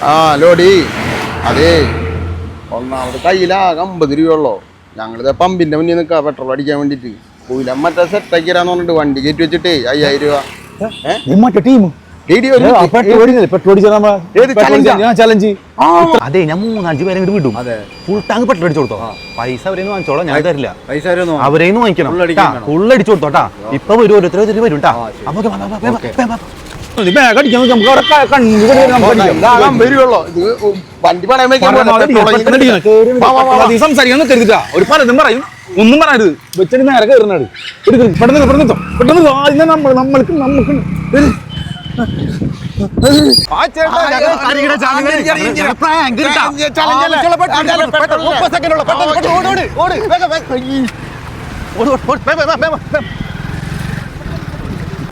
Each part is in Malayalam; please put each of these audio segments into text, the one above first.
ആ ലോഡി അതെ ഒന്നാമത് കയ്യിലാകെ 50 രൂപയുള്ളോ. ഞങ്ങളിത് പമ്പിന്റെ മുന്നിൽ നിൽക്കുക പെട്രോൾ അടിക്കാൻ വേണ്ടിട്ട്. കൂലം മറ്റേ സെറ്റാക്കിരാന്ന് പറഞ്ഞിട്ട് വണ്ടി കയറ്റി വെച്ചിട്ടേ 5000 രൂപ. അതെ ഞാൻ 3-5 പേരെ വിടും. ഫുൾ ടാങ്ക് പെട്രോൾ അടിച്ചു കൊടുത്തോ. പൈസ അവരെന്ന് വാങ്ങിച്ചോളാം, ഞാൻ തരില്ല. അവരെന്ന് വാങ്ങിക്കണം, ഫുൾ അടിച്ചു കൊടുത്തോട്ടാ. ഇപ്പൊ വരും, ഓരോരുത്തർ വരും ട്ടാ. സംസാരിക്കാൻ കരുതിട്ടാ ഒരു പലതും പറയും, ഒന്നും പറയരുത്. വെച്ചിട്ട് നേരെ കയറുന്നാണ്. പെട്ടെന്ന് നമ്മൾക്ക്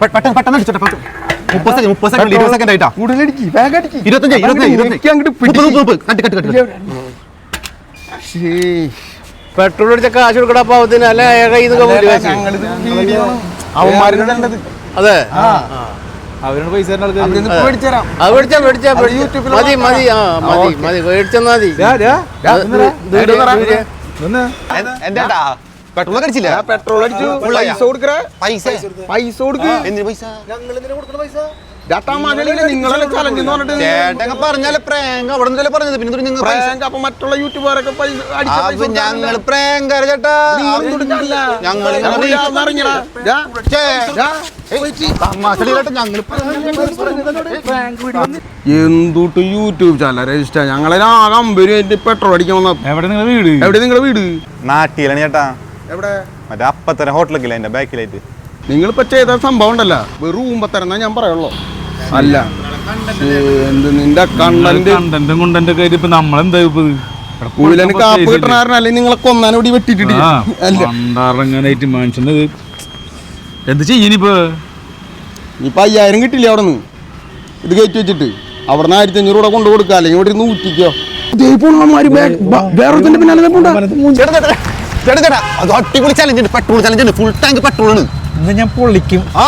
പെട്ടെന്ന് അടിച്ചോട്ടെ. 30 സെക്കൻഡ് 20 സെക്കൻഡ് ആയിട്ടാ. 25 പെട്രോൾ അടിച്ച കാശ് കൊടുക്കണ പാവത്തിന് അല്ലെ അതെ. അവരോട് പൈസ എന്താ പെട്രോൾ അടിച്ചില്ല? പെട്രോൾ അടിച്ചു. പൈസ കൊടുക്കറ, പൈസ കൊടുക്ക. നിങ്ങളെ ചലഞ്ച് ചേട്ടങ്ങ പറഞ്ഞാല് പ്രാങ്ക് അവിടെ നിന്നല്ലേ പറഞ്ഞത്. പിന്നെ അപ്പൊ മറ്റുള്ള യൂട്യൂബറൊക്കെ ഞങ്ങള് പ്രാങ്ക് ചേട്ടാ. എന്തുട്ട് യൂട്യൂബ് ചാനൽ രജിസ്റ്റർ. ഞങ്ങളെ 50 രൂപ പെട്രോൾ അടിക്കാൻ വന്ന. എവിടെ നിങ്ങളുടെ വീട്? നാട്ടിലാണ് ചേട്ടാ. എവിടെ? മറ്റേ അപ്പത്തര ഹോട്ടലൊക്കെ ഇല്ല, എന്റെ ബാക്കിലായിട്ട്. നിങ്ങളിപ്പോ ചെയ്ത സംഭവം ഉണ്ടല്ലോ, വെറും ഊമ്പത്തരം ഞാൻ പറയുള്ളൂ. അല്ല എന്ത് നിന്റെ കണ്ടന്റും കൊണ്ടൊക്കെ ആയിട്ട് ഇപ്പൊ നമ്മളെന്താ കൂലന് കാപ്പ് കിട്ടണാരനല്ലേ നിങ്ങളെ കൊന്നാനോടി വെട്ടിട്ടിട്ട് അണ്ടാറങ്ങാനായിട്ട് മനുഷ്യന് എന്ത് ചെയ്യനിപ്പോ? ഇപ്പൊ 5000 കിട്ടില്ലേ അവിടെ നിന്ന് ഇത് കയറ്റി വെച്ചിട്ട്? അവിടെ നിന്ന് 1500 രൂപ കൊണ്ടു കൊടുക്കുക, അല്ലെങ്കിൽ ഇവിടെ ഇരുന്ന് ഊറ്റിക്കോ. വേറെ പിന്നാലെ അടിപൊളി challenge, petrol challenge, full tank petrol ആണ്. ഞാൻ പൊള്ളിക്കും. ആ